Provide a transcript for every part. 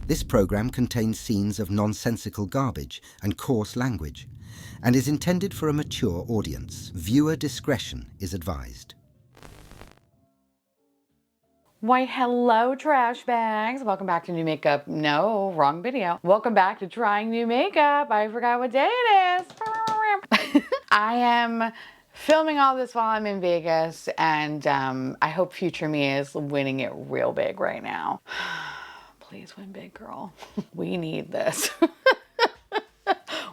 This program contains scenes of nonsensical garbage and coarse language and is intended for a mature audience. Viewer discretion is advised. Why, hello, trash bags. Welcome back to new makeup. No, wrong video. Welcome back to trying new makeup. I forgot what day it is. I am filming all this while I'm in Vegas, and I hope future me is winning it real big right now. Please win big, girl. We need this.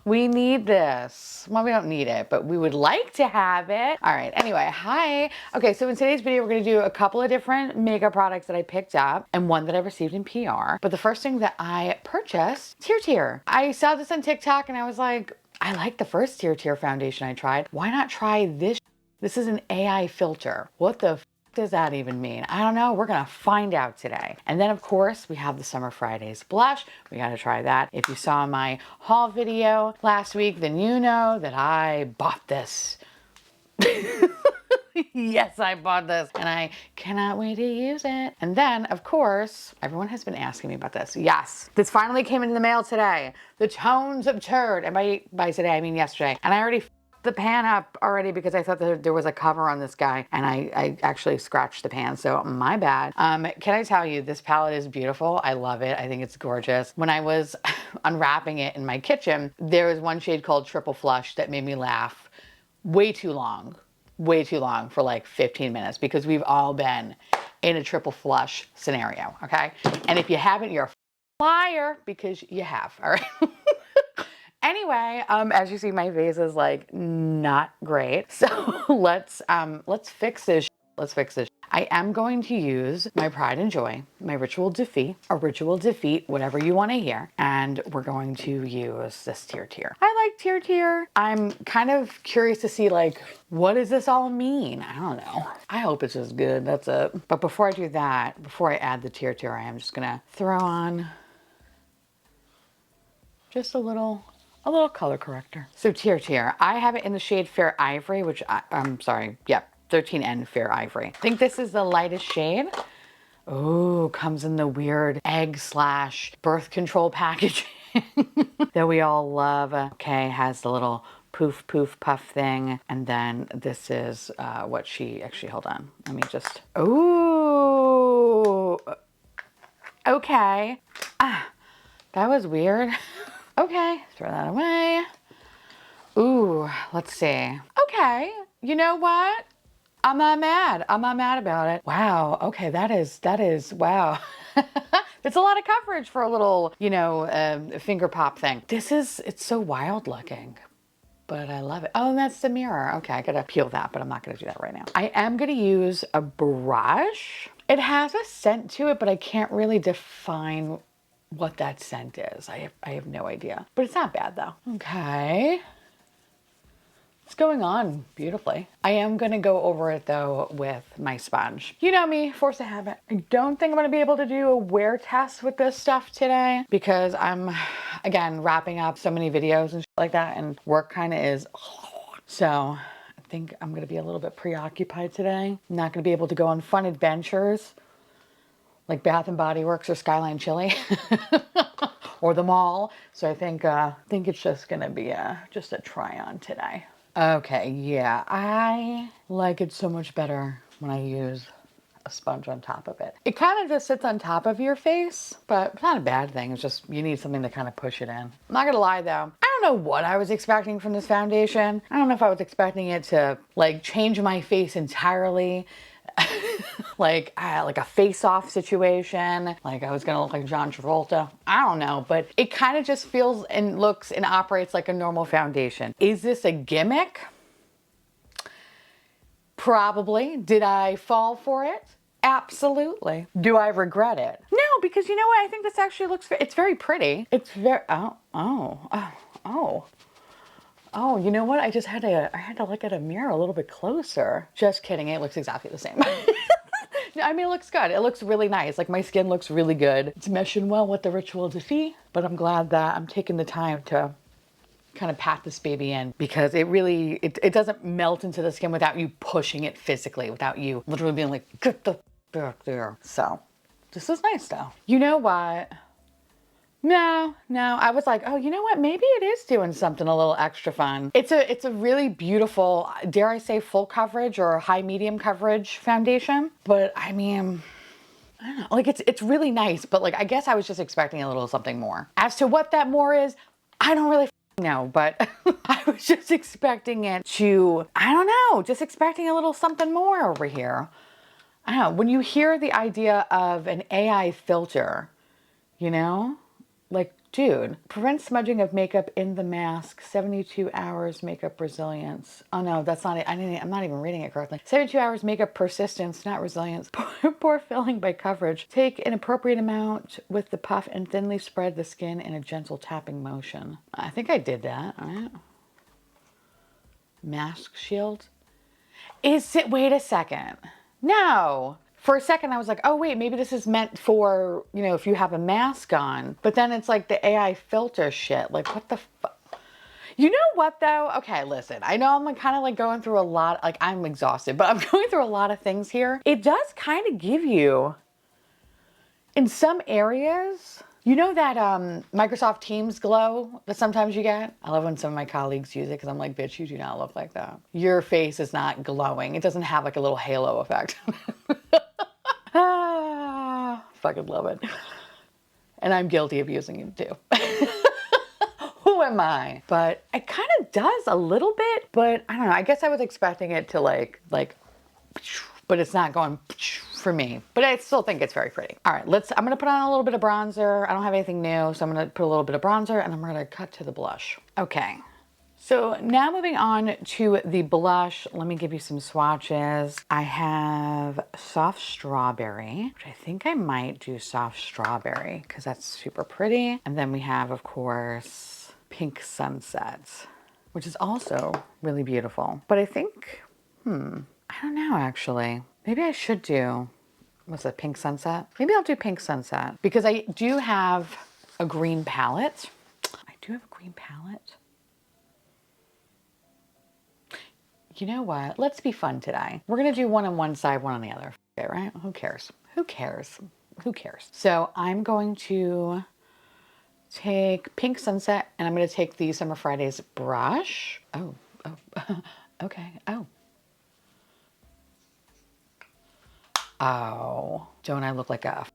We need this. Well, we don't need it, but we would like to have it. All right, anyway, hi. Okay, so in today's video, we're gonna do a couple of different makeup products that I picked up and one that I received in PR. But the first thing that I purchased, Tear. I saw this on TikTok and I was like, I like the first Tear foundation I tried. Why not try this? This is an AI filter. What the does that even mean? I don't know. We're gonna find out today. And then of course we have the Summer Fridays blush. We gotta try that. If you saw my haul video last week, then you know that I bought this. Yes, I bought this and I cannot wait to use it. And then of course, everyone has been asking me about this. Yes, this finally came in the mail today. The Tones of Turd. And by today, I mean yesterday. And I already the pan up already because I thought that there was a cover on this guy and I actually scratched the pan, so my bad. Can I tell you, this palette is beautiful. I love it. I think it's gorgeous. When I was unwrapping it in my kitchen, there was one shade called Triple Flush that made me laugh way too long for like 15 minutes because we've all been in a triple flush scenario, okay? And if you haven't, you're a liar because you have, all right? Anyway, as you see, my face is like not great. So let's fix this. Let's fix this. I am going to use my Pride and Joy, my Ritual Defeat, whatever you want to hear. And we're going to use this Tear. I like Tear. I'm kind of curious to see like, what does this all mean? I don't know. I hope it's just good. That's it. But before I do that, before I add the Tear, I am just gonna throw on just a little color corrector. So Tear, I have it in the shade Fair Ivory, which I'm sorry, yep, 13N Fair Ivory. I think this is the lightest shade. Oh, comes in the weird egg/birth control packaging that we all love. Okay, has the little poof puff thing. And then this is what she, actually, hold on. Let me just, ooh, okay. That was weird. Okay, throw that away. Ooh, let's see. Okay, you know what? I'm not mad. I'm not mad about it. Wow, okay, that is, wow. It's a lot of coverage for a little, you know, finger pop thing. It's so wild looking, but I love it. Oh, and that's the mirror. Okay, I gotta peel that, but I'm not gonna do that right now. I am gonna use a brush. It has a scent to it, but I can't really define what that scent is. I have no idea, but it's not bad though. Okay. It's going on beautifully. I am gonna go over it though with my sponge. You know me, force of habit. I don't think I'm gonna be able to do a wear test with this stuff today because I'm, again, wrapping up so many videos and shit like that and work kind of is, so I think I'm gonna be a little bit preoccupied today. I'm not gonna be able to go on fun adventures like Bath and Body Works or Skyline Chili or the mall. So I think it's just gonna be just a try on today. Okay, yeah, I like it so much better when I use a sponge on top of it. It kind of just sits on top of your face, but it's not a bad thing. It's just, you need something to kind of push it in. I'm not gonna lie though, I don't know what I was expecting from this foundation. I don't know if I was expecting it to like change my face entirely. like a face-off situation, like I was gonna look like John Travolta. I don't know, but it kind of just feels and looks and operates like a normal foundation. Is this a gimmick? Probably. Did I fall for it? Absolutely. Do I regret it? No, because you know what? I think this actually looks, it's very pretty. It's very, oh, you know what? I had to look at a mirror a little bit closer. Just kidding. It looks exactly the same. I mean, it looks good. It looks really nice. Like my skin looks really good. It's meshing well with the Ritual Defeat, but I'm glad that I'm taking the time to kind of pat this baby in because it really, it doesn't melt into the skin without you pushing it physically, without you literally being like, get the back there. So this is nice though. You know what? No, no. I was like, oh, you know what? Maybe it is doing something a little extra fun. It's a really beautiful, dare I say, full coverage or high medium coverage foundation. But I mean, I don't know. Like it's really nice, but like I guess I was just expecting a little something more. As to what that more is, I don't really know, but I was just expecting it to, I don't know, just expecting a little something more over here. I don't know. When you hear the idea of an AI filter, you know? Like, dude, prevent smudging of makeup in the mask, 72 hours makeup resilience. Oh no, that's not it. I'm not even reading it correctly. 72 hours makeup persistence, not resilience. Pore filling by coverage. Take an appropriate amount with the puff and thinly spread the skin in a gentle tapping motion. I think I did that, all right? Mask shield. Is it, wait a second. No. For a second, I was like, oh, wait, maybe this is meant for, you know, if you have a mask on. But then it's like the AI filter shit. Like, what the fuck? You know what, though? Okay, listen. I know I'm like, kind of like going through a lot. Like, I'm exhausted, but I'm going through a lot of things here. It does kind of give you, in some areas, you know that Microsoft Teams glow that sometimes you get? I love when some of my colleagues use it because I'm like, bitch, you do not look like that. Your face is not glowing. It doesn't have like a little halo effect. Ah, fucking love it. And I'm guilty of using it too. Who am I? But it kind of does a little bit, but I don't know. I guess I was expecting it to like, but it's not going for me. But I still think it's very pretty. All right, I'm gonna put on a little bit of bronzer. I don't have anything new, so I'm gonna put a little bit of bronzer and I'm gonna cut to the blush. Okay. So now moving on to the blush, let me give you some swatches. I have Soft Strawberry, which I think I might do Soft Strawberry because that's super pretty. And then we have, of course, Pink Sunset, which is also really beautiful. But I think, I don't know actually. Maybe I should do, what's it, Pink Sunset? Maybe I'll do Pink Sunset because I do have a green palette. I do have a green palette. You know what? Let's be fun today. We're gonna do one on one side, one on the other. Okay, right? Who cares? Who cares? Who cares? So I'm going to take Pink Sunset and I'm gonna take the Summer Fridays brush. Oh, okay. Oh, don't I look like a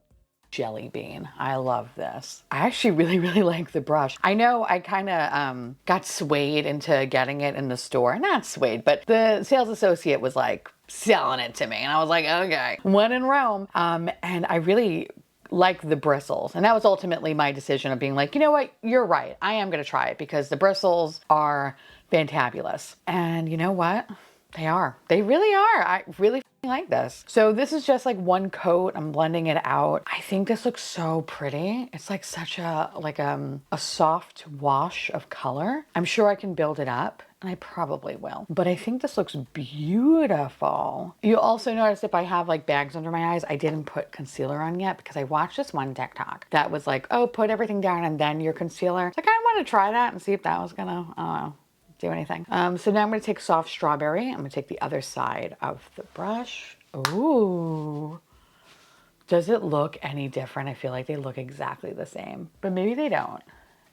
jelly bean? I love this. I actually really like the brush. I know I kind of got swayed into getting it in the store. Not swayed, but the sales associate was like selling it to me. And I was like, okay, when in Rome. And I really like the bristles. And that was ultimately my decision of being like, you know what, you're right. I am going to try it because the bristles are fantabulous. And you know what? They are. They really are. I really like this. So this is just like one coat. I'm blending it out. I think this looks so pretty. It's like such a soft wash of color. I'm sure I can build it up and I probably will. But I think this looks beautiful. You'll also notice if I have like bags under my eyes, I didn't put concealer on yet because I watched this one TikTok that was like, oh, put everything down and then your concealer. Like I want to try that and see if that was gonna, I don't know, do anything. So now I'm going to take Soft Strawberry. I'm going to take the other side of the brush. Ooh. Does it look any different? I feel like they look exactly the same, but maybe they don't.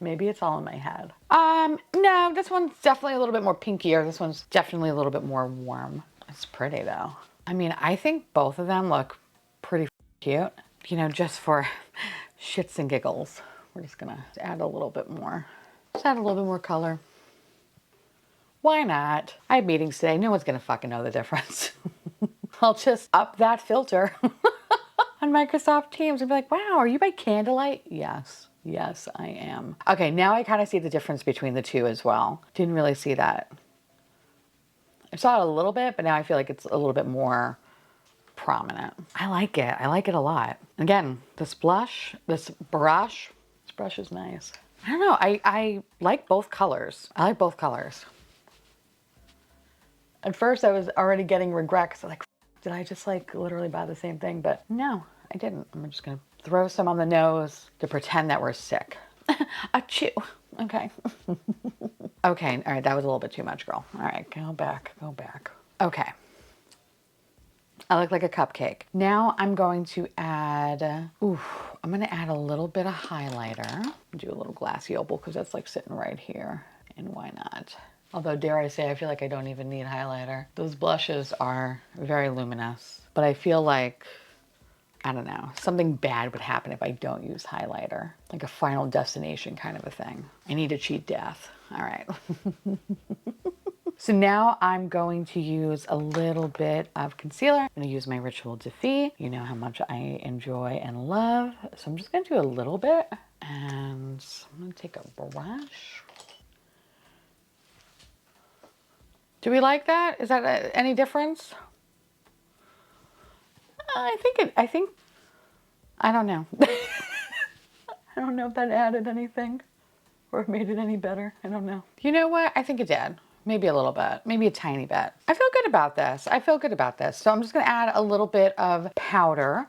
Maybe it's all in my head. No, this one's definitely a little bit more pinkier. This one's definitely a little bit more warm. It's pretty though. I mean, I think both of them look pretty cute. You know, just for shits and giggles, we're just gonna add a little bit more. Just add a little bit more color. Why not? I have meetings today. No one's gonna fucking know the difference. I'll just up that filter on Microsoft Teams and be like, wow, are you by candlelight? Yes, I am. Okay, now I kind of see the difference between the two as well. Didn't really see that. I saw it a little bit, but now I feel like it's a little bit more prominent. I like it. I like it a lot. Again, this brush is nice. I don't know. I like both colors. I like both colors. At first I was already getting regret because like, did I just like literally buy the same thing? But no, I didn't. I'm just gonna throw some on the nose to pretend that we're sick. Achoo. Okay. Okay, all right, that was a little bit too much, girl. All right, go back. Okay. I look like a cupcake. Now I'm going to add, I'm gonna add a little bit of highlighter. Do a little glassy opal because that's like sitting right here. And why not? Although dare I say, I feel like I don't even need highlighter. Those blushes are very luminous, but I feel like, I don't know, something bad would happen if I don't use highlighter. Like a Final Destination kind of a thing. I need to cheat death. All right. So now I'm going to use a little bit of concealer. I'm going to use my Ritual Defeat. You know how much I enjoy and love. So I'm just going to do a little bit. And I'm going to take a brush. Do we like that? Is that any difference? I don't know. I don't know if that added anything or made it any better. I don't know. You know what? I think it did. Maybe a little bit, maybe a tiny bit. I feel good about this. I feel good about this. So I'm just gonna add a little bit of powder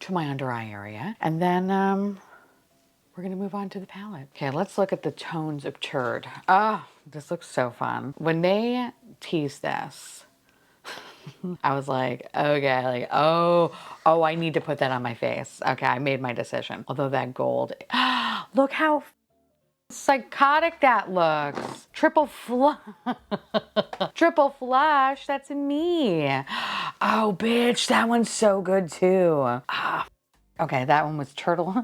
to my under eye area. And then we're gonna move on to the palette. Okay, let's look at the tones of Turd. Oh, this looks so fun. When they teased this, I was like, okay, like, oh, I need to put that on my face. Okay, I made my decision. Although that gold, look how psychotic that looks. Triple flush. Triple flush, that's me. Oh, bitch, that one's so good too. Okay, that one was turtle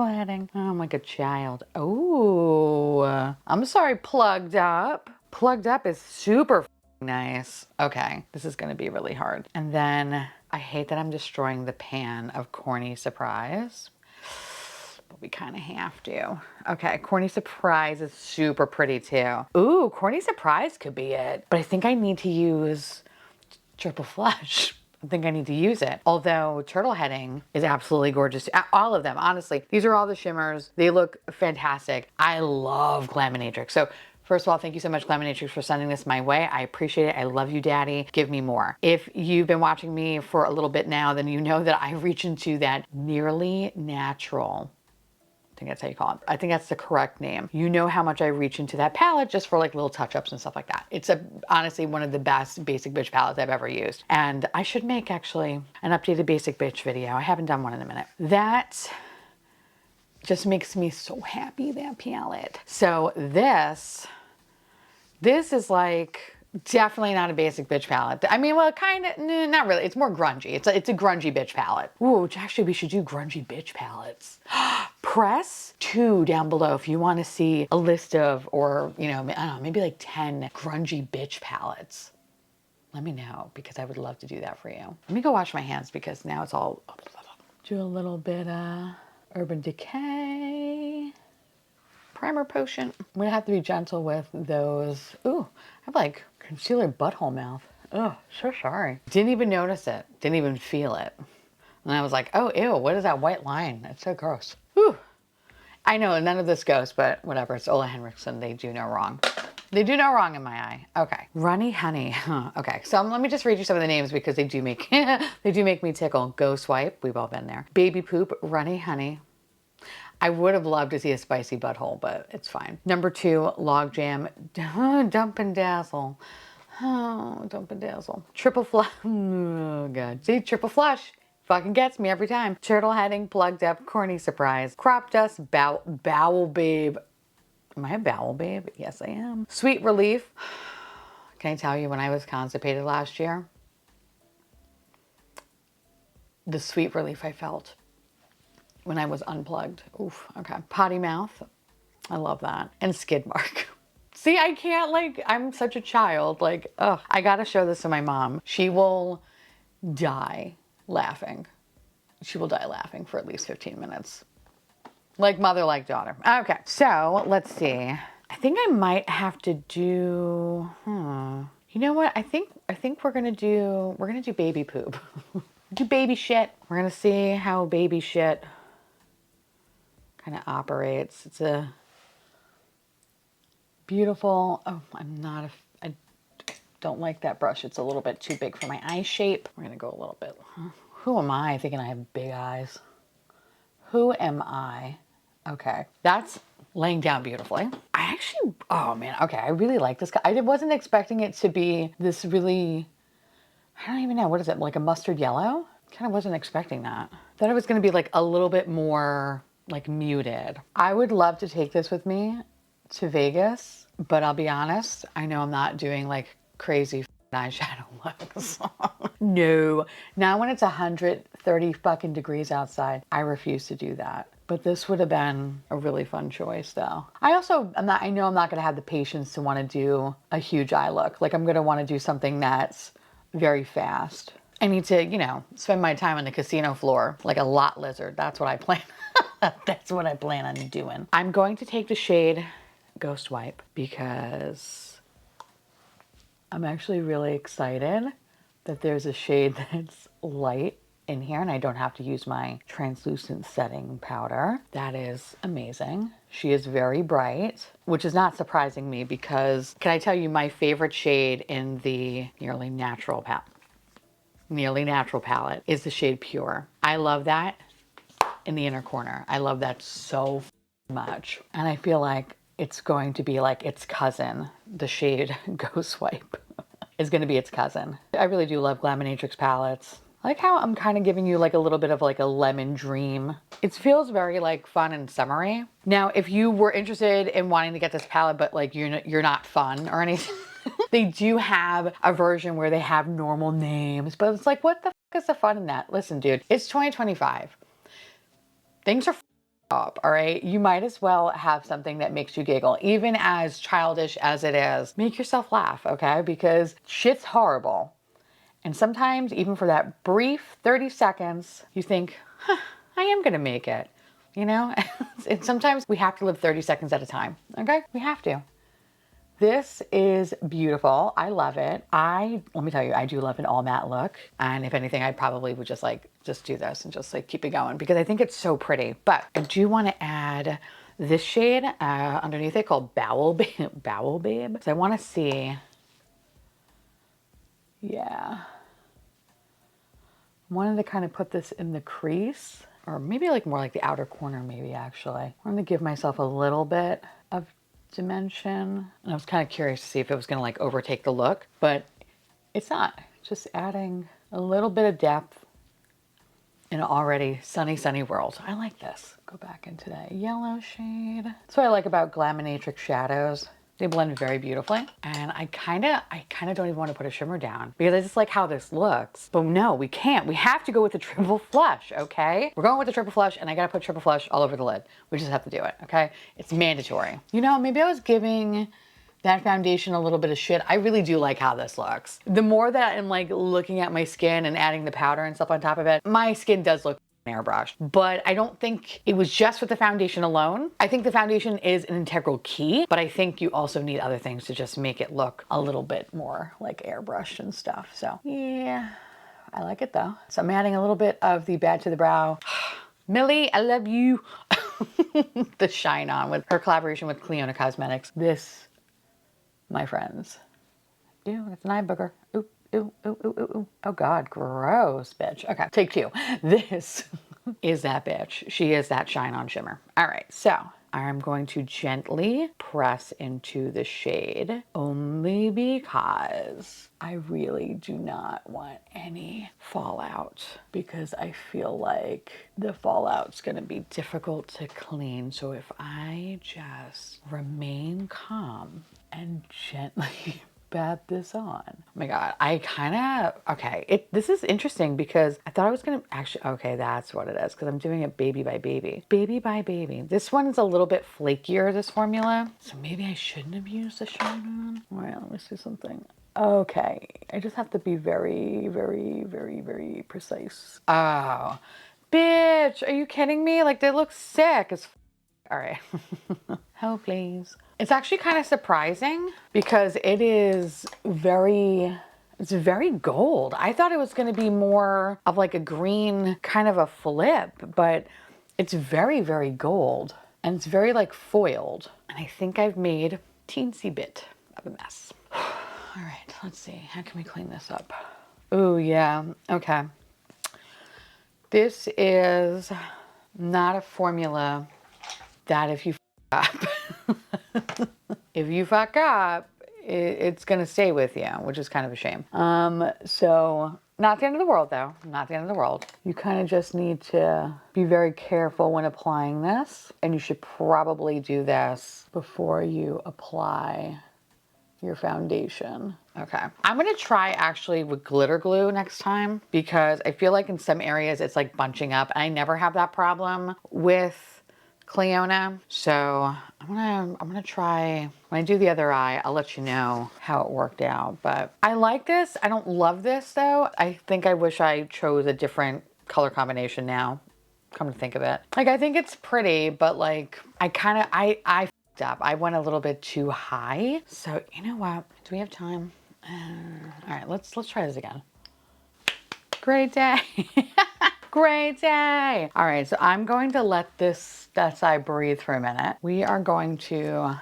heading. Oh, I'm like a child. Oh, I'm sorry, Plugged Up. Plugged Up is super nice. Okay, this is gonna be really hard. And then I hate that I'm destroying the pan of Corny Surprise, but we kind of have to. Okay, Corny Surprise is super pretty too. Ooh, Corny Surprise could be it. But I think I need to use Triple Flush. I think I need to use it. Although Turtle Heading is absolutely gorgeous. All of them, honestly. These are all the shimmers. They look fantastic. I love Glaminatrix. So first of all, thank you so much, Glaminatrix, for sending this my way. I appreciate it. I love you, Daddy. Give me more. If you've been watching me for a little bit now, then you know that I reach into that nearly natural, I think that's how you call it. I think that's the correct name. You know how much I reach into that palette just for like little touch-ups and stuff like that. It's honestly one of the best Basic Bitch palettes I've ever used. And I should make actually an updated Basic Bitch video. I haven't done one in a minute. That just makes me so happy, that palette. So this is like definitely not a Basic Bitch palette. I mean, well, kind of, not really. It's more grungy. It's a grungy bitch palette. Ooh, actually, we should do grungy bitch palettes. Press 2 down below if you want to see a list of, or, you know, I don't know, maybe like 10 grungy bitch palettes. Let me know, because I would love to do that for you. Let me go wash my hands because now it's all, do a little bit of Urban Decay. Primer potion. I'm gonna have to be gentle with those. Ooh, I have like concealer butthole mouth. Oh, so sorry. Didn't even notice it. Didn't even feel it. And I was like, oh, ew, what is that white line? It's so gross. Whew. I know none of this goes, but whatever. It's Ola Henriksen. They do no wrong. They do no wrong in my eye. Okay. Runny Honey. Huh. Okay. So let me just read you some of the names because they do make me tickle. Go Swipe. We've all been there. Baby Poop. Runny Honey. I would have loved to see a spicy butthole, but it's fine. Number 2, Logjam, Dump and Dazzle. Oh, Dump and Dazzle. Triple Flush. Oh, God. See, Triple Flush. Fucking gets me every time. Turtle Heading, Plugged Up, Corny Surprise. Crop Dust, Bowel Babe. Am I a Bowel Babe? Yes, I am. Sweet Relief. Can I tell you, when I was constipated last year, the sweet relief I felt when I was unplugged. Oof, okay. Potty Mouth. I love that. And Skid Mark. See, I can't, like, I'm such a child. Like, ugh. I gotta show this to my mom. She will die laughing. She will die laughing for at least 15 minutes. Like mother, like daughter. Okay, so let's see. I think I might have to do, you know what? I think we're gonna do baby poop. Do baby shit. We're gonna see how baby shit kind of operates. It's a beautiful, oh, I don't like that brush. It's a little bit too big for my eye shape. We're gonna go a little bit. Who am I thinking I have big eyes? Who am I? Okay, that's laying down beautifully. I actually, oh man, okay, I really like this. I wasn't expecting it to be this really I don't even know. What is it? Like a mustard yellow? Kind of wasn't expecting that. Thought it was going to be like a little bit more like muted. I would love to take this with me to Vegas, but I'll be honest, I know I'm not doing like crazy eyeshadow looks. No, not when it's 130 fucking degrees outside. I refuse to do that. But this would have been a really fun choice though. I know I'm not gonna have the patience to want to do a huge eye look. Like I'm gonna want to do something that's very fast. I need to, you know, spend my time on the casino floor like a lot lizard. That's what I plan. That's what I plan on doing. I'm going to take the shade Ghost Wipe because I'm actually really excited that there's a shade that's light in here and I don't have to use my translucent setting powder. That is amazing. She is very bright, which is not surprising me because can I tell you my favorite shade in the Nearly Natural palette is the shade Pure. I love that in the inner corner. I love that so much. And I feel like it's going to be like its cousin. The shade Ghost Wipe is going to be its cousin. I really do love Glaminatrix palettes. I like how I'm kind of giving you like a little bit of like a lemon dream. It feels very like fun and summery. Now, if you were interested in wanting to get this palette, but like you're not fun or anything, they do have a version where they have normal names, but it's like, what the fuck is the fun in that? Listen, dude, it's 2025. Things are up, all right? You might as well have something that makes you giggle, even as childish as it is. Make yourself laugh, okay? Because shit's horrible. And sometimes, even for that brief 30 seconds, you think, huh, I am gonna make it, you know? And sometimes we have to live 30 seconds at a time, okay? We have to. This is beautiful. I love it. Let me tell you, I do love an all matte look. And if anything, I probably would just do this and just like keep it going because I think it's so pretty. But I do want to add this shade underneath it called Bowel Babe. Bowel Babe. So I want to see, yeah. I wanted to kind of put this in the crease or maybe like more like the outer corner maybe actually. I wanted to give myself a little bit of dimension. And I was kind of curious to see if it was going to like overtake the look, but it's not. Just adding a little bit of depth in an already sunny, sunny world. I like this. Go back into that yellow shade. That's what I like about Glaminatrix shadows. They blend very beautifully. And I kind of don't even want to put a shimmer down because I just like how this looks. But no, we can't. We have to go with the triple flush, okay? We're going with the triple flush and I got to put triple flush all over the lid. We just have to do it, okay? It's mandatory. You know, maybe I was giving that foundation a little bit of shit. I really do like how this looks. The more that I'm like looking at my skin and adding the powder and stuff on top of it, my skin does look airbrushed, but I don't think it was just with the foundation alone. I think the foundation is an integral key, but I think you also need other things to just make it look a little bit more like airbrushed and stuff. So yeah, I like it though. So I'm adding a little bit of the Bad to the Brow. Millie, I love you. The Shine On with her collaboration with Cleona Cosmetics. This, my friends, ew, it's an eye booger. Ooh. Ooh, ooh, ooh, ooh, ooh. Oh God, gross, bitch. Okay, take two. This is that bitch. She is that Shine On shimmer. All right, so I'm going to gently press into the shade only because I really do not want any fallout because I feel like the fallout's gonna be difficult to clean. So if I just remain calm and gently bat this on. Oh my God, this is interesting because I thought I was gonna actually, okay, that's what it is, because I'm doing it baby by baby. Baby by baby. This one's a little bit flakier, this formula, so maybe I shouldn't have used the Shine On. All right, let me see something. Okay, I just have to be very, very, very, very precise. Oh, bitch, are you kidding me? Like, they look sick as all right. Oh, please. It's actually kind of surprising because it's very gold. I thought it was going to be more of like a green kind of a flip, but it's very, very gold and it's very like foiled. And I think I've made a teensy bit of a mess. All right, let's see. How can we clean this up? Oh, yeah. Okay. This is not a formula that if you fuck up, if you fuck up, it's gonna stay with you, which is kind of a shame. So not the end of the world though, not the end of the world. You kind of just need to be very careful when applying this, and you should probably do this before you apply your foundation. Okay, I'm gonna try actually with glitter glue next time because I feel like in some areas it's like bunching up. I never have that problem with Cleona. So I'm gonna try, when I do the other eye, I'll let you know how it worked out. But I like this. I don't love this though. I think I wish I chose a different color combination now, come to think of it. Like, I think it's pretty, but like, I f***ed up. I went a little bit too high. So you know what? Do we have time? All right, let's try this again. Great day. Great day. All right, so I'm going to let that side breathe for a minute. We are going to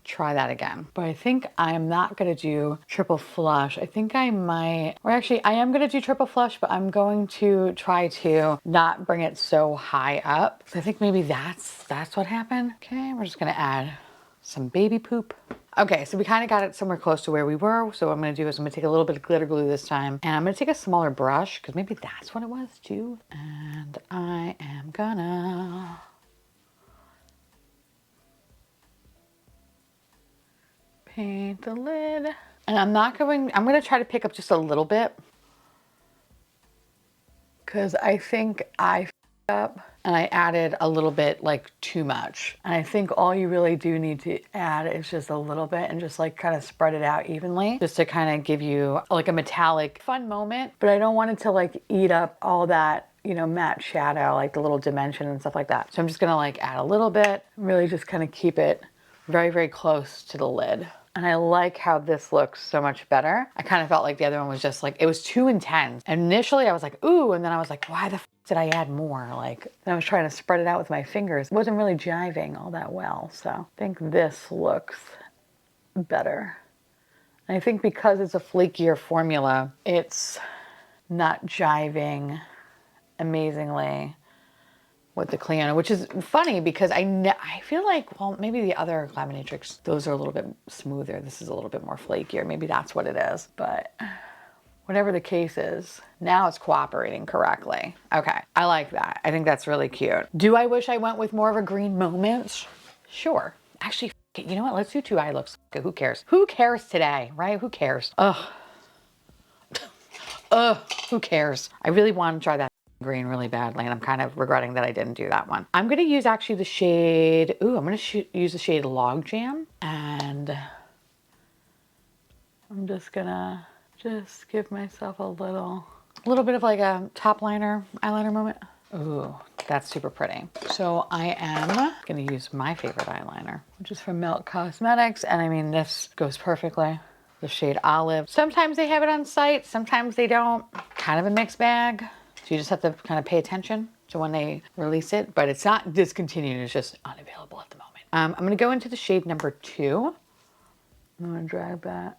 try that again. But I think I'm not gonna do triple flush. I think I might, or actually I am gonna do triple flush, but I'm going to try to not bring it so high up. So I think maybe that's what happened. Okay, we're just gonna add some baby poop. Okay, so we kind of got it somewhere close to where we were. So what I'm gonna do is I'm gonna take a little bit of glitter glue this time, and I'm gonna take a smaller brush because maybe that's what it was too. And I am gonna paint the lid. And I'm gonna try to pick up just a little bit because I think I f***ed up and I added a little bit, like too much. And I think all you really do need to add is just a little bit and just like kind of spread it out evenly just to kind of give you like a metallic fun moment. But I don't want it to like eat up all that, you know, matte shadow, like the little dimension and stuff like that. So I'm just gonna like add a little bit, really just kind of keep it very, very close to the lid. And I like how this looks so much better. I kind of felt like the other one was just like, it was too intense. And initially I was like, ooh, and then I was like, why the f did I add more? Like, then I was trying to spread it out with my fingers. It wasn't really jiving all that well. So I think this looks better. And I think because it's a flakier formula, it's not jiving amazingly with the Cleona, which is funny because I feel like, well, maybe the other Laminatrix, those are a little bit smoother. This is a little bit more flakier. Maybe that's what it is. But whatever the case is, now it's cooperating correctly. Okay, I like that. I think that's really cute. Do I wish I went with more of a green moment? Sure. Actually, you know what? Let's do two eye looks. Okay, who cares? Who cares today, right? Who cares? Ugh. Ugh, who cares? I really want to try that green really badly, and I'm kind of regretting that I didn't do that one. I'm gonna use actually the shade, ooh, I'm gonna use the shade Log Jam, and I'm just gonna give myself a little bit of like a top liner, eyeliner moment. Ooh, that's super pretty. So I am gonna use my favorite eyeliner, which is from Melt Cosmetics, and I mean, this goes perfectly. The shade Olive. Sometimes they have it on site, sometimes they don't. Kind of a mixed bag. So you just have to kind of pay attention to when they release it, but it's not discontinued, it's just unavailable at the moment. I'm gonna go into the shade number 2. I'm gonna drag that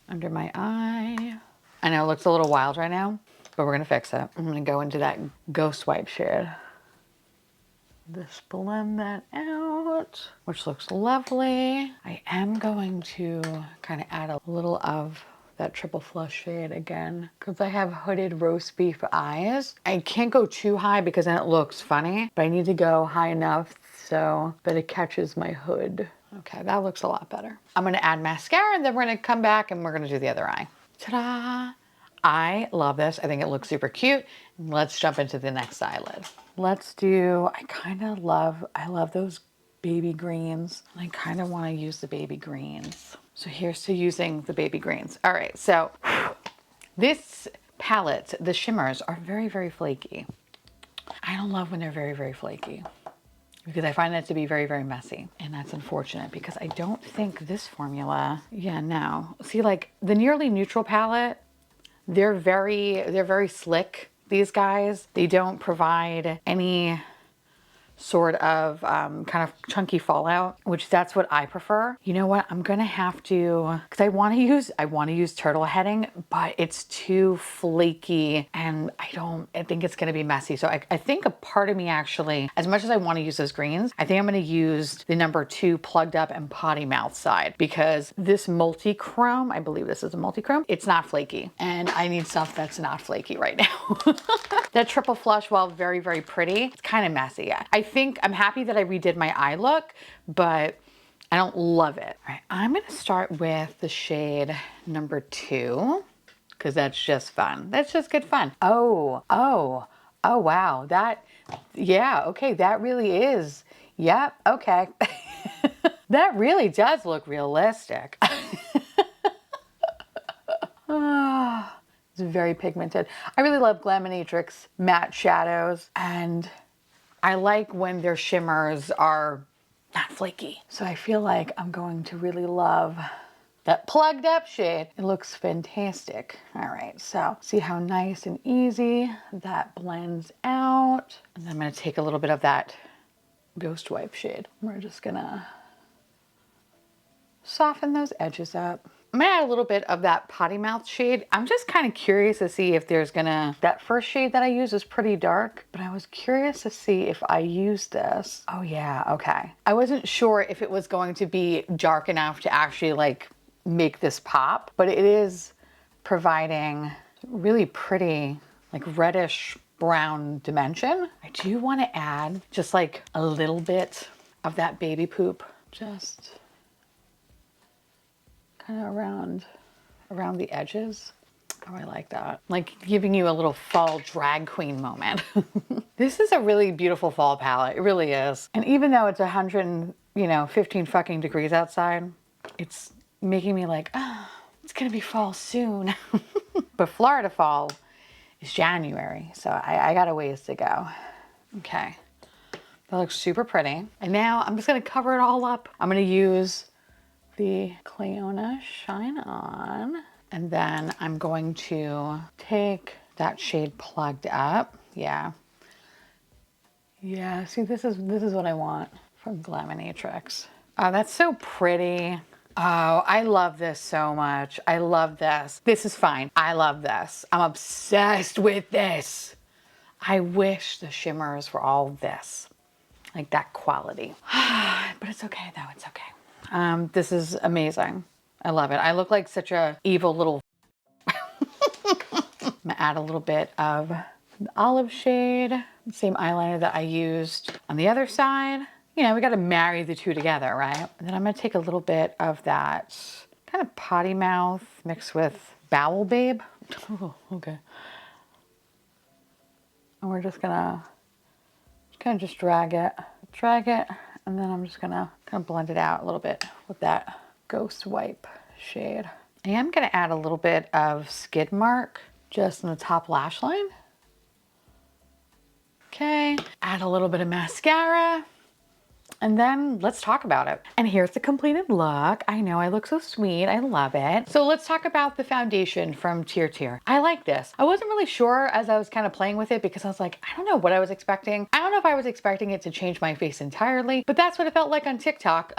under my eye. I know it looks a little wild right now, but we're gonna fix it. I'm gonna go into that Ghost Wipe shade. Just blend that out, which looks lovely. I am going to kind of add a little of that triple flush shade again because I have hooded roast beef eyes. I can't go too high because then it looks funny, but I need to go high enough so that it catches my hood. Okay, that looks a lot better. I'm gonna add mascara and then we're gonna come back and we're gonna do the other eye. Ta-da! I love this. I think it looks super cute. Let's jump into the next eyelid. Let's do, I love those baby greens. I kind of want to use the baby greens. So here's to using the baby greens. All right, so this palette, the shimmers are very, very flaky. I don't love when they're very, very flaky because I find that to be very, very messy. And that's unfortunate because I don't think this formula, yeah, no. See, like the Nearly Neutral palette, they're very slick, these guys. They don't provide any sort of kind of chunky fallout, which that's what I prefer. You know what? I'm gonna have to, because I want to use turtle heading, but it's too flaky and I think it's gonna be messy. So I think a part of me actually, as much as I want to use those greens, I think I'm gonna use the number 2 plugged up and potty mouth side, because this multi-chrome, I believe this is a multi-chrome, it's not flaky. And I need stuff that's not flaky right now. That triple flush, while very, very pretty, it's kind of messy. I think I'm happy that I redid my eye look, but I don't love it. All right, I'm gonna start with the shade number 2, because that's just fun. That's just good fun. Oh, wow. Yeah, okay, that really is. Yep, okay. That really does look realistic. It's very pigmented. I really love Glaminatrix matte shadows, and I like when their shimmers are not flaky. So I feel like I'm going to really love that plugged up shade. It looks fantastic. All right, so see how nice and easy that blends out. And then I'm gonna take a little bit of that Ghost Wipe shade. We're just gonna soften those edges up. I'm gonna add a little bit of that potty mouth shade. I'm just kind of curious to see if there's that first shade that I use is pretty dark, but I was curious to see if I use this. Oh yeah, okay. I wasn't sure if it was going to be dark enough to actually like make this pop, but it is providing really pretty like reddish brown dimension. I do want to add just like a little bit of that baby poop, just kind of around the edges. Oh, I like that. Like giving you a little fall drag queen moment. This is a really beautiful fall palette. It really is. And even though it's 115 fucking degrees outside, it's making me like, oh, it's gonna be fall soon. But Florida fall is January, so I got a ways to go. Okay, that looks super pretty. And now I'm just gonna cover it all up. I'm gonna use the Clayona Shine On, and then I'm going to take that shade plugged up. Yeah, see, this is what I want from Glaminatrix. Oh, that's so pretty. Oh, I love this so much. I love this. This is fine. I love this. I'm obsessed with this. I wish the shimmers were all this, like that quality. But it's okay though, it's okay. This is amazing. I love it. I look like such a evil little I'm gonna add a little bit of the olive shade, same eyeliner that I used on the other side. You know, we gotta marry the two together, right? And then I'm gonna take a little bit of that kind of potty mouth mixed with Bowel Babe. Oh, okay. And we're just gonna just drag it, and then I'm just gonna kind of blend it out a little bit with that Ghost Wipe shade. I am gonna add a little bit of Skid Mark just in the top lash line. Okay, add a little bit of mascara, and then let's talk about it. And here's the completed look. I know I look so sweet, I love it. So let's talk about the foundation from Tier. I like this. I wasn't really sure as I was kind of playing with it because I was like, I don't know what I was expecting. I don't know if I was expecting it to change my face entirely, but that's what it felt like on TikTok.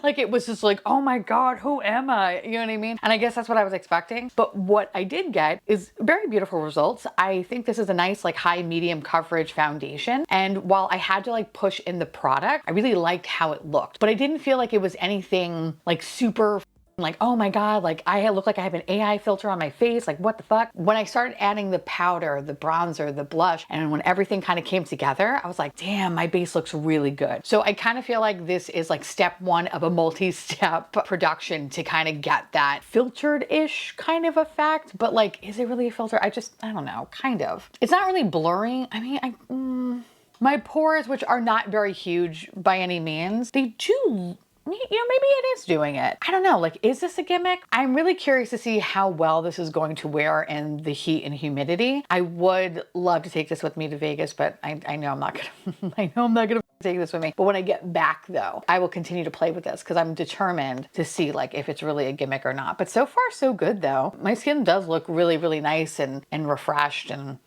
Like it was just like, oh my God, who am I? You know what I mean? And I guess that's what I was expecting. But what I did get is very beautiful results. I think this is a nice like high medium coverage foundation. And while I had to like push in the product, I really liked how it looked. But I didn't feel like it was anything like super like, oh my God, like I look like I have an AI filter on my face, like what the fuck? When I started adding the powder, the bronzer, the blush, and when everything kind of came together, I was like, damn, my base looks really good. So I kind of feel like this is like step one of a multi-step production to kind of get that filtered-ish kind of effect. But like, is it really a filter? I don't know, kind of. It's not really blurring. I mean, my pores, which are not very huge by any means, they do, you know, maybe it is doing it. I don't know, like, is this a gimmick? I'm really curious to see how well this is going to wear in the heat and humidity. I would love to take this with me to Vegas, but I know I'm not gonna, I know I'm not gonna take this with me. But when I get back though, I will continue to play with this because I'm determined to see like if it's really a gimmick or not. But so far so good though. My skin does look really, really nice and refreshed, and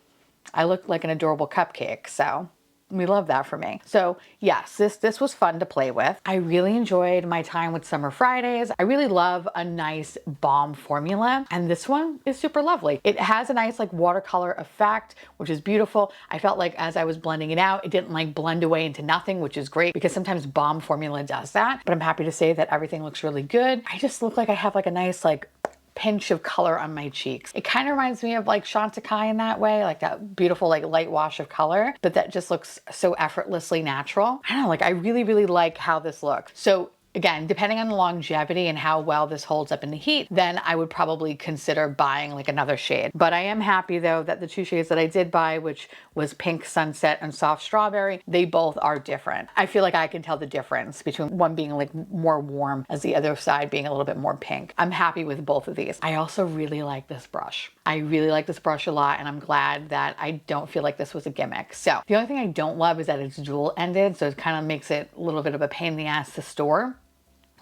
I look like an adorable cupcake, so We love that for me. So yes, this was fun to play with. I really enjoyed my time with Summer Fridays. I really love a nice balm formula, and this one is super lovely. It has a nice like watercolor effect, which is beautiful. I felt like as I was blending it out, it didn't like blend away into nothing, which is great because sometimes balm formula does that. But I'm happy to say that everything looks really good. I just look like I have like a nice like pinch of color on my cheeks. It kind of reminds me of like Chantecaille in that way, like that beautiful like light wash of color, but that just looks so effortlessly natural. I don't know, like I really, really like how this looks. So again, depending on the longevity and how well this holds up in the heat, then I would probably consider buying like another shade. But I am happy though that the two shades that I did buy, which was Pink Sunset and Soft Strawberry, they both are different. I feel like I can tell the difference between one being like more warm as the other side being a little bit more pink. I'm happy with both of these. I also really like this brush. I really like this brush a lot, and I'm glad that I don't feel like this was a gimmick. So the only thing I don't love is that it's dual ended, so it kind of makes it a little bit of a pain in the ass to store.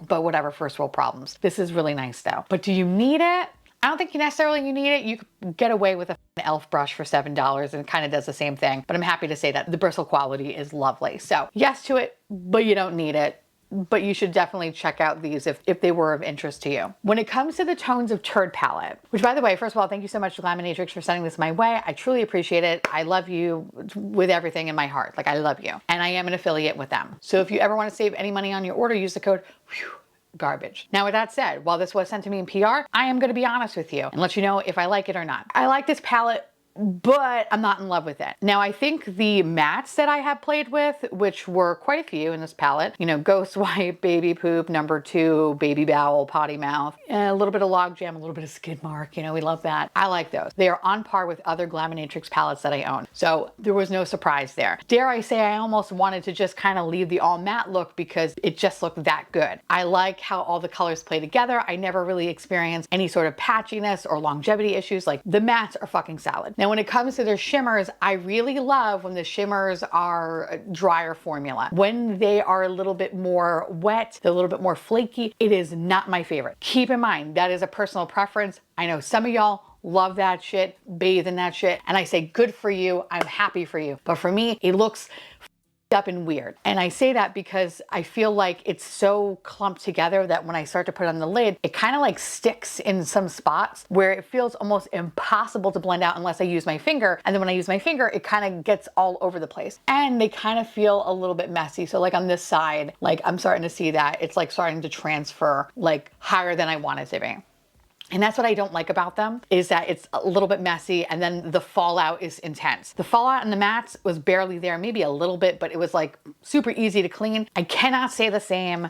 But whatever, first world problems. This is really nice though. But do you need it? I don't think you necessarily need it. You could get away with a e.l.f. brush for $7 and it kind of does the same thing. But I'm happy to say that the bristle quality is lovely. So yes to it, but you don't need it. But you should definitely check out these if they were of interest to you. When it comes to the tones of Turd palette, which by the way, first of all, thank you so much to Laminatrix for sending this my way. I truly appreciate it. I love you with everything in my heart. Like I love you. And I am an affiliate with them. So if you ever want to save any money on your order, use the code garbage. Now with that said, while this was sent to me in PR, I am going to be honest with you and let you know if I like it or not. I like this palette, but I'm not in love with it. Now I think the mattes that I have played with, which were quite a few in this palette, you know, Ghost Wipe, Baby Poop, Number 2, Baby Bowel, Potty Mouth, a little bit of Log Jam, a little bit of Skid Mark, you know, we love that. I like those. They are on par with other Glaminatrix palettes that I own. So there was no surprise there. Dare I say I almost wanted to just kind of leave the all matte look because it just looked that good. I like how all the colors play together. I never really experienced any sort of patchiness or longevity issues. Like the mattes are fucking solid. Now when it comes to their shimmers, I really love when the shimmers are drier formula. When they are a little bit more wet, they're a little bit more flaky, it is not my favorite. Keep in mind, that is a personal preference. I know some of y'all love that shit, bathe in that shit, and I say good for you, I'm happy for you. But for me, it looks up and weird. And I say that because I feel like it's so clumped together that when I start to put on the lid, it kind of like sticks in some spots where it feels almost impossible to blend out unless I use my finger. And then when I use my finger, it kind of gets all over the place. And they kind of feel a little bit messy. So like on this side, like I'm starting to see that it's like starting to transfer like higher than I want it to be. And that's what I don't like about them, is that it's a little bit messy and then the fallout is intense. The fallout in the mattes was barely there, maybe a little bit, but it was like super easy to clean. I cannot say the same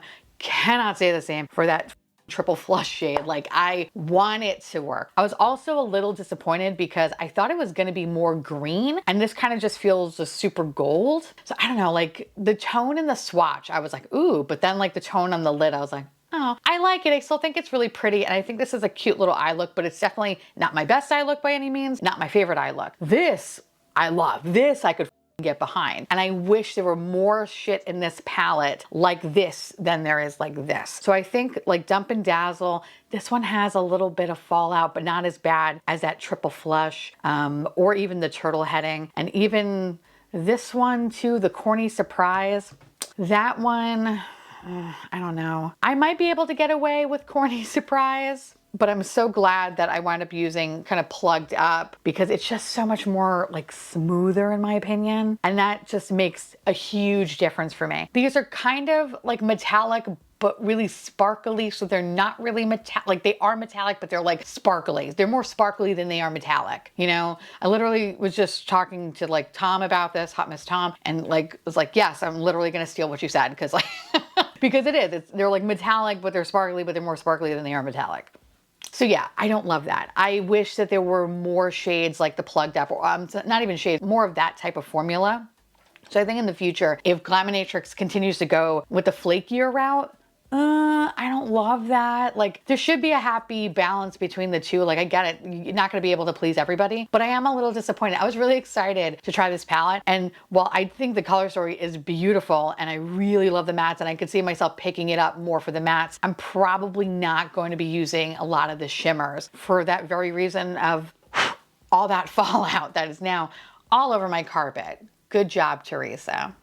for that triple flush shade. Like I want it to work. I was also a little disappointed because I thought it was going to be more green and this kind of just feels just super gold. So I don't know, like the tone in the swatch, I was like, ooh, but then like the tone on the lid, I was like, oh, I like it. I still think it's really pretty. And I think this is a cute little eye look, but it's definitely not my best eye look by any means. Not my favorite eye look. This, I love. This I could get behind. And I wish there were more shit in this palette like this than there is like this. So I think like Dump and Dazzle, this one has a little bit of fallout, but not as bad as that triple flush or even the turtle heading. And even this one too, the Corny Surprise, that one, I don't know. I might be able to get away with Corny Surprise, but I'm so glad that I wound up using kind of Plugged Up because it's just so much more like smoother in my opinion. And that just makes a huge difference for me. These are kind of like metallic, but really sparkly. So they're not really metallic, like they are metallic, but they're like sparkly. They're more sparkly than they are metallic. You know, I literally was just talking to like Tom about this, Hot Miss Tom, and like, was like, yes, I'm literally gonna steal what you said. Cause like, because it is, they're like metallic, but they're sparkly, but they're more sparkly than they are metallic. So yeah, I don't love that. I wish that there were more shades like the Plugged Up, or not even shades, more of that type of formula. So I think in the future, if Glaminatrix continues to go with the flakier route, I don't love that. Like there should be a happy balance between the two. Like I get it, you're not gonna be able to please everybody, but I am a little disappointed. I was really excited to try this palette. And while I think the color story is beautiful and I really love the mattes and I could see myself picking it up more for the mattes, I'm probably not going to be using a lot of the shimmers for that very reason of all that fallout that is now all over my carpet. Good job, Theresa.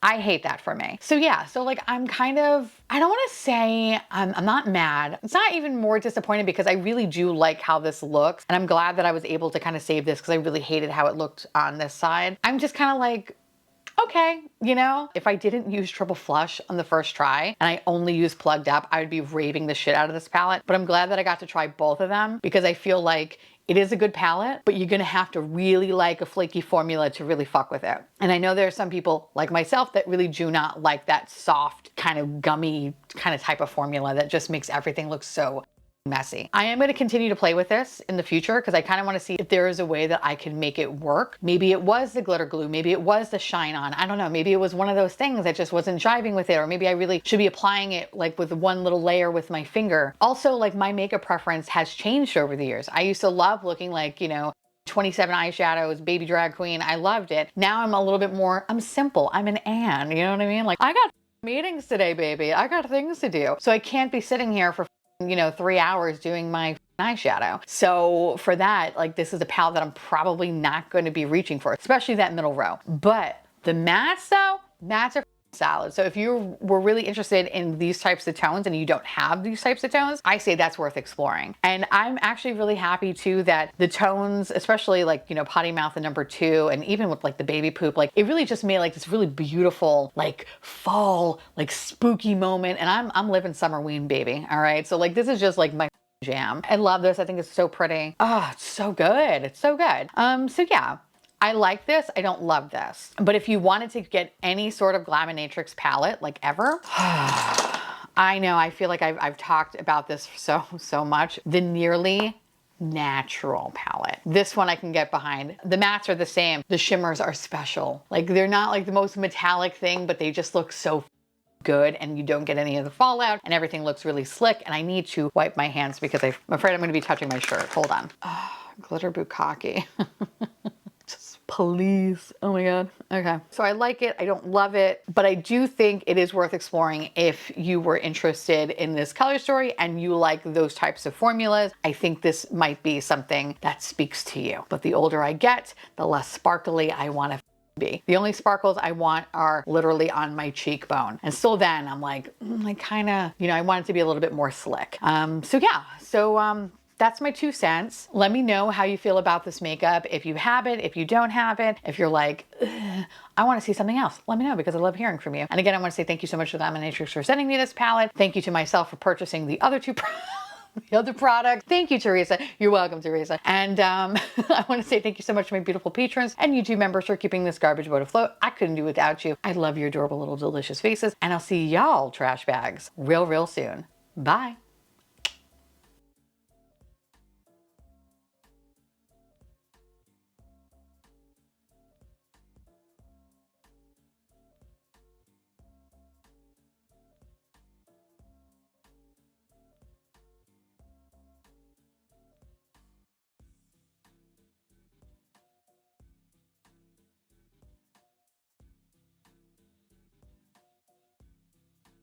I hate that for me. So yeah, so like I'm kind of, I don't want to say I'm not mad. It's not even more disappointed because I really do like how this looks. And I'm glad that I was able to kind of save this because I really hated how it looked on this side. I'm just kind of like, okay, you know, if I didn't use triple flush on the first try and I only used plugged up, I would be raving the shit out of this palette. But I'm glad that I got to try both of them because I feel like it is a good palette, but you're gonna have to really like a flaky formula to really fuck with it. And I know there are some people like myself that really do not like that soft, kind of gummy kind of type of formula that just makes everything look so messy. I am going to continue to play with this in the future because I kind of want to see if there is a way that I can make it work. Maybe it was the glitter glue, maybe it was the shine on, I don't know, maybe it was one of those things that just wasn't jiving with it, or maybe I really should be applying it like with one little layer with my finger. Also, like my makeup preference has changed over the years. I used to love looking like, you know, 27 eyeshadows, baby drag queen. I loved it. Now I'm a little bit more, I'm simple. I'm an Anne, you know what I mean? Like I got meetings today, baby. I got things to do. So I can't be sitting here for, you know, 3 hours doing my eyeshadow. So for that, like this is a palette that I'm probably not going to be reaching for, especially that middle row. But the mattes though, mattes are solid. So if you were really interested in these types of tones and you don't have these types of tones, I say that's worth exploring. And I'm actually really happy too that the tones, especially like, you know, Potty Mouth and number 2, and even with like the baby poop, like it really just made like this really beautiful, like fall, like spooky moment. And I'm living summerween, baby. All right. So like, this is just like my jam. I love this. I think it's so pretty. Oh, it's so good. It's so good. So yeah. I like this. I don't love this. But if you wanted to get any sort of Glaminatrix palette, like ever, I know, I feel like I've talked about this so much. The Nearly Natural palette. This one I can get behind. The mattes are the same. The shimmers are special. Like they're not like the most metallic thing, but they just look so good and you don't get any of the fallout and everything looks really slick. And I need to wipe my hands because I'm afraid I'm going to be touching my shirt. Hold on. Oh, glitter bukkake. Please. Oh my God. Okay. So I like it. I don't love it, but I do think it is worth exploring if you were interested in this color story and you like those types of formulas. I think this might be something that speaks to you. But the older I get, the less sparkly I want to be. The only sparkles I want are literally on my cheekbone. And still then I'm like, I kind of, you know, I want it to be a little bit more slick. So yeah. So, that's my 2 cents. Let me know how you feel about this makeup. If you have it, if you don't have it, if you're like, I want to see something else, let me know because I love hearing from you. And again, I want to say thank you so much to Glaminatrix for sending me this palette. Thank you to myself for purchasing the other 2 the other product. Thank you, Theresa. You're welcome, Theresa. And I want to say thank you so much to my beautiful patrons and YouTube members for keeping this garbage boat afloat. I couldn't do it without you. I love your adorable little delicious faces. And I'll see y'all trash bags real soon. Bye.